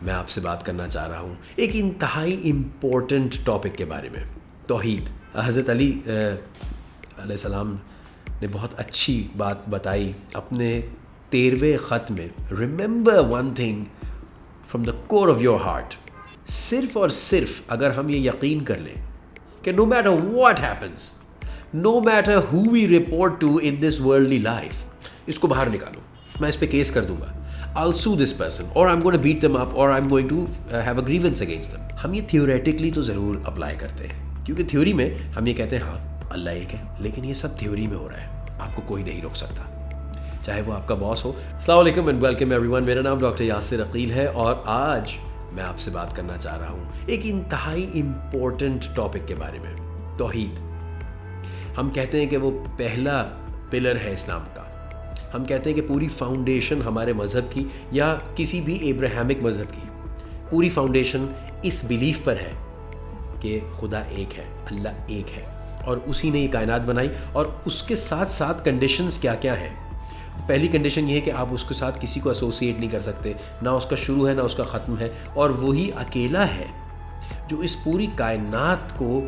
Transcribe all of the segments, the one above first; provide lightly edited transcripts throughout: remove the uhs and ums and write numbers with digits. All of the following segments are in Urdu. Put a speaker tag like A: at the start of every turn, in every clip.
A: میں آپ سے بات کرنا چاہ رہا ہوں ایک انتہائی امپورٹنٹ ٹاپک کے بارے میں، توحید۔ حضرت علی علیہ السلام نے بہت اچھی بات بتائی اپنے 13ویں خط میں، remember one thing from the core of your heart. صرف اور صرف اگر ہم یہ یقین کر لیں کہ no matter what happens, no matter how we report to in this worldly life, اس کو باہر نکالو، میں اس پہ کیس کر دوں گا، I'll sue this person or I'm going to beat them up or I'm going to have a grievance against them۔ ہم یہ تھیوریٹکلی تو ضرور اپلائی کرتے ہیں، کیونکہ تھیوری میں ہم یہ کہتے ہیں ہاں اللہ ایک ہے، لیکن یہ سب تھیوری میں ہو رہا ہے، آپ کو کوئی نہیں روک سکتا، چاہے وہ آپ کا باس ہو۔ السلام علیکم اینڈ ویلکم ایوری ون، میرا نام ڈاکٹر یاسر عقیل ہے اور آج میں آپ سے بات کرنا چاہ رہا ہوں ایک انتہائی امپورٹنٹ ٹاپک کے بارے میں، توحید۔ ہم کہتے ہیں کہ وہ پہلا پلر ہے اسلام کا، ہم کہتے ہیں کہ پوری فاؤنڈیشن ہمارے مذہب کی یا کسی بھی ابراہیمک مذہب کی پوری فاؤنڈیشن اس بلیف پر ہے کہ خدا ایک ہے، اللہ ایک ہے، اور اسی نے یہ کائنات بنائی، اور اس کے ساتھ ساتھ کنڈیشنز کیا کیا ہیں۔ پہلی کنڈیشن یہ ہے کہ آپ اس کے ساتھ کسی کو ایسوسیٹ نہیں کر سکتے، نہ اس کا شروع ہے نہ اس کا ختم ہے، اور وہی اکیلا ہے جو اس پوری کائنات کو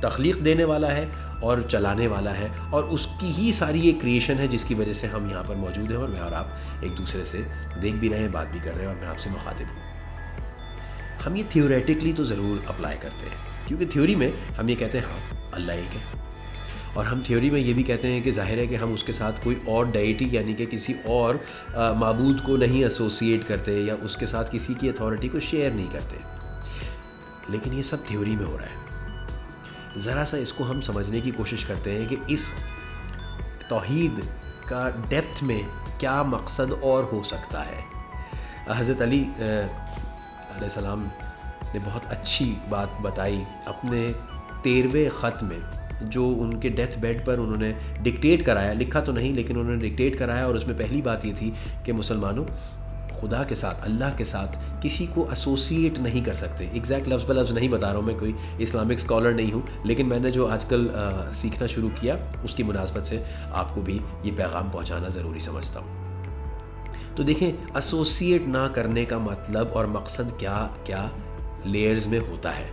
A: تخلیق دینے والا ہے اور چلانے والا ہے، اور اس کی ہی ساری یہ کریشن ہے جس کی وجہ سے ہم یہاں پر موجود ہیں، اور میں اور آپ ایک دوسرے سے دیکھ بھی رہے ہیں، بات بھی کر رہے ہیں، اور میں آپ سے مخاطب ہوں۔ ہم یہ تھیوریٹکلی تو ضرور اپلائی کرتے ہیں، کیونکہ تھیوری میں ہم یہ کہتے ہیں ہاں اللہ ایک ہے، اور ہم تھیوری میں یہ بھی کہتے ہیں کہ ظاہر ہے کہ ہم اس کے ساتھ کوئی اور ڈائٹی یعنی کہ کسی اور معبود کو نہیں ایسوسیٹ کرتے یا اس کے ساتھ کسی کی اتھارٹی کو شیئر نہیں کرتے، لیکن یہ سب تھیوری میں ہو رہا ہے۔ ذرا سا اس کو ہم سمجھنے کی کوشش کرتے ہیں کہ اس توحید کا ڈیپتھ میں کیا مقصد اور ہو سکتا ہے۔ حضرت علی علیہ السلام نے بہت اچھی بات بتائی اپنے 13ویں خط میں، جو ان کے ڈیتھ بیڈ پر انہوں نے ڈکٹیٹ کرایا، لکھا تو نہیں لیکن انہوں نے ڈکٹیٹ کرایا، اور اس میں پہلی بات یہ تھی کہ مسلمانوں خدا کے ساتھ، اللہ کے ساتھ کسی کو ایسوسیٹ نہیں کر سکتے۔ ایگزیکٹ لفظ بلفظ نہیں بتا رہا ہوں، میں کوئی اسلامک اسکالر نہیں ہوں، لیکن میں نے جو آج کل سیکھنا شروع کیا اس کی مناسبت سے آپ کو بھی یہ پیغام پہنچانا ضروری سمجھتا ہوں۔ تو دیکھیں، ایسوسیٹ نہ کرنے کا مطلب اور مقصد کیا کیا لیئرز میں ہوتا ہے۔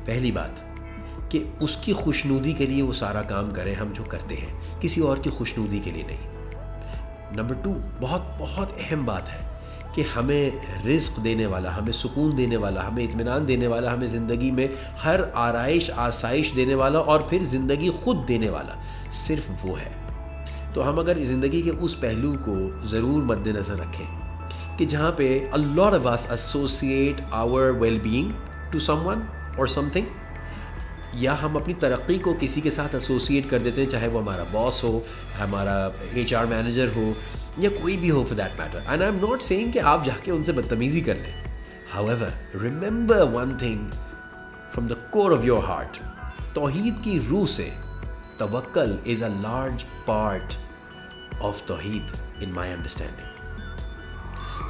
A: پہلی بات کہ اس کی خوشنودی کے لیے وہ سارا کام کریں ہم جو کرتے ہیں، کسی اور کی خوشنودی کے لیے نہیں۔ نمبر 2، بہت بہت اہم بات ہے کہ ہمیں رزق دینے والا، ہمیں سکون دینے والا، ہمیں اطمینان دینے والا، ہمیں زندگی میں ہر آرائش آسائش دینے والا، اور پھر زندگی خود دینے والا صرف وہ ہے۔ تو ہم اگر زندگی کے اس پہلو کو ضرور مد نظر رکھیں کہ جہاں پہ a lot of us associate our well-being to someone or something، یا ہم اپنی ترقی کو کسی کے ساتھ ایسوسیٹ کر دیتے ہیں، چاہے وہ ہمارا باس ہو، ہمارا HR مینیجر ہو، یا کوئی بھی ہو for that matter۔ and I'm not saying کہ آپ جا کے ان سے بدتمیزی کر لیں، however remember one thing from the core of your heart، توحید کی روح سے توکل is a large part of توحید in my understanding۔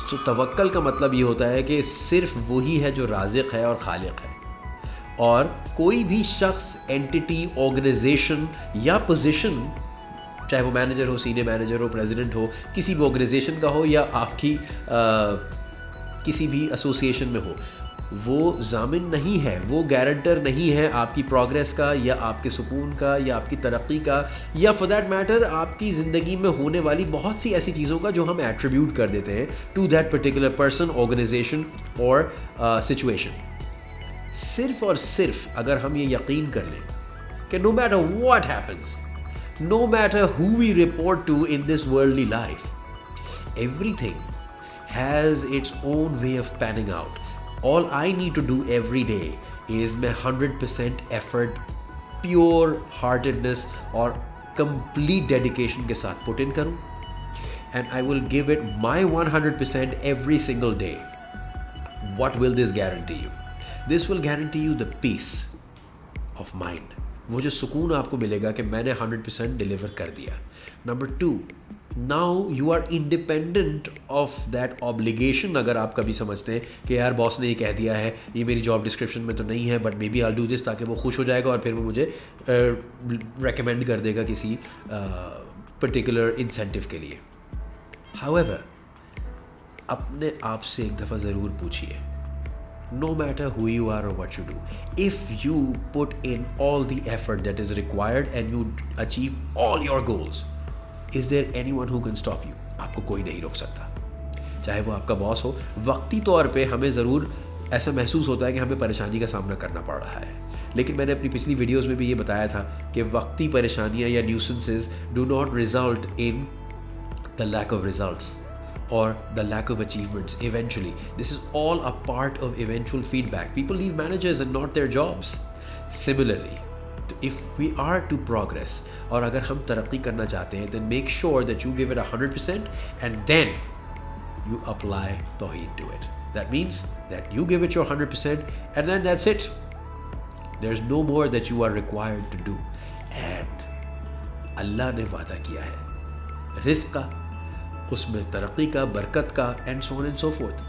A: so توکل کا مطلب یہ ہوتا ہے کہ صرف وہی ہے جو رازق ہے اور خالق ہے، اور کوئی بھی شخص، اینٹی، آرگنائزیشن یا پوزیشن، چاہے وہ مینیجر ہو، سینئر مینیجر ہو، پریزیڈنٹ ہو، کسی بھی آرگنائزیشن کا ہو یا آپ کی کسی بھی ایسوسیشن میں ہو، وہ ضامن نہیں ہے، وہ گارنٹر نہیں ہے آپ کی پروگریس کا یا آپ کے سکون کا یا آپ کی ترقی کا، یا فار دیٹ میٹر آپ کی زندگی میں ہونے والی بہت سی ایسی چیزوں کا جو ہم ایٹریبیوٹ کر دیتے ہیں to that particular person, organisation اور سچویشن۔ صرف اور صرف اگر ہم یہ یقین کر لیں کہ no matter what happens, no matter how we report to in this worldly life, everything has its own way of panning out. All I need to do every day is my 100% effort, pure ہارٹیڈنس اور کمپلیٹ ڈیڈیکیشن کے ساتھ پٹ ان کروں، and I will give it my 100% every single day. What will this guarantee you? This will guarantee you the peace of mind، وہ جو سکون آپ کو ملے گا کہ میں نے 100% ڈیلیور کر دیا۔ Number 2، now you are independent of that obligation۔ اگر آپ کبھی سمجھتے ہیں کہ یار باس نے یہ کہہ دیا ہے، یہ میری جاب ڈسکرپشن میں تو نہیں ہے، but maybe I'll do this، تاکہ وہ خوش ہو جائے گا اور پھر وہ مجھے ریکمینڈ کر دے گا کسی پرٹیکولر انسینٹیو کے لیے۔ however اپنے آپ سے ایک دفعہ ضرور پوچھیے, no matter who you are or what you do, if you put in all the effort that is required and you achieve all your goals, is there anyone who can stop you? آپ کو کوئی نہیں روک سکتا, چاہے وہ آپ کا باس ہو. وقتی طور پہ ہمیں ضرور ایسا محسوس ہوتا ہے کہ ہمیں پریشانی کا سامنا کرنا پڑ رہا ہے, لیکن میں نے اپنی پچھلی ویڈیوز میں بھی یہ بتایا تھا کہ وقتی پریشانیاں یا nuisances do not result in the lack of results or the lack of achievements eventually. This is all a part of eventual feedback. People leave managers and not their jobs. Similarly, if we are to progress اور اگر ہم ترقی کرنا چاہتے ہیں, then make sure that you give it 100% and then you apply Tawheed to it. That means that you give it your 100% and then that's it. There's no more that you are required to do. And اللہ نے وعدہ کیا ہے رزق کا, اس میں ترقی کا, برکت کا, and so on and so forth.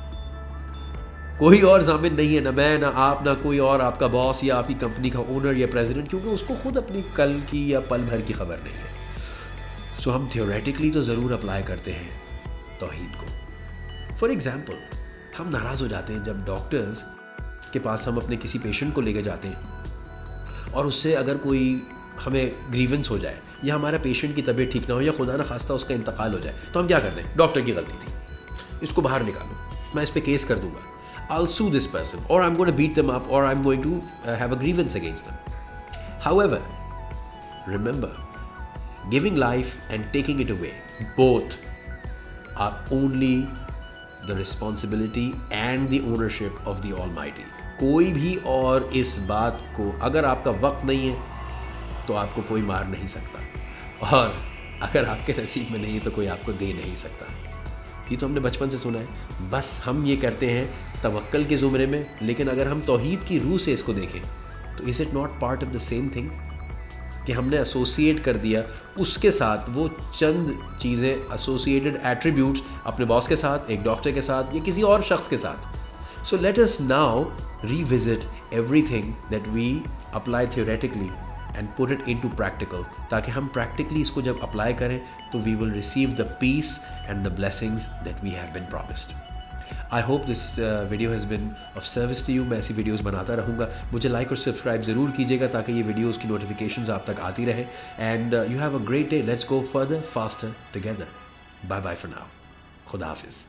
A: کوئی اور ضامن نہیں ہے, نہ میں, نہ آپ, نہ کوئی اور آپ کا باس یا آپ کی کمپنی کا اونر یا پریزیڈنٹ, کیونکہ اس کو خود اپنی کل کی یا پل بھر کی خبر نہیں ہے. سو ہم تھیوریٹکلی تو ضرور اپلائی کرتے ہیں توحید کو. فار ایگزامپل, ہم ناراض ہو جاتے ہیں جب ڈاکٹرز کے پاس ہم اپنے کسی پیشنٹ کو لے کے جاتے ہیں اور اس سے اگر کوئی ہمیں گریونس ہو جائے یا ہمارا پیشنٹ کی طبیعت ٹھیک نہ ہو یا خدا نہ خواستہ اس کا انتقال ہو جائے, تو ہم کیا کرتے ہیں؟ ڈاکٹر کی غلطی تھی, اس کو باہر نکالو, میں اس پہ کیس کر دوں گا, I'll sue this person or I'm going to beat them up or I'm going to have a grievance against them. However, remember, giving life and taking it away, both are only the responsibility and the ownership of the Almighty. کوئی بھی اور اس بات کو, اگر آپ کا وقت نہیں ہے تو آپ کو کوئی مار نہیں سکتا, اور اگر آپ کے نصیب میں نہیں ہے تو کوئی آپ کو دے نہیں سکتا. یہ تو ہم نے بچپن سے سنا ہے, بس ہم یہ کرتے ہیں توکل کے زمرے میں. لیکن اگر ہم توحید کی روح سے اس کو دیکھیں تو is it not part of the same thing, کہ ہم نے ایسوسیٹ کر دیا اس کے ساتھ وہ چند چیزیں, ایسوسیٹڈ ایٹریبیوٹس اپنے باس کے ساتھ, ایک ڈاکٹر کے ساتھ, یا کسی اور شخص کے ساتھ. So let us now revisit everything that we apply theoretically and put it into practical, تاکہ ہم practically اس کو جب apply کریں تو we will receive the peace and the blessings that we have been promised. I hope this video has been of service to you. میں ایسی ویڈیوز بناتا رہوں گا. مجھے لائک اور سبسکرائب ضرور کیجیے گا تاکہ یہ ویڈیوز کی نوٹیفیکیشنز آپ تک آتی رہیں. And you have a great day. Let's go further, faster together. Bye bye for now. خدا حافظ.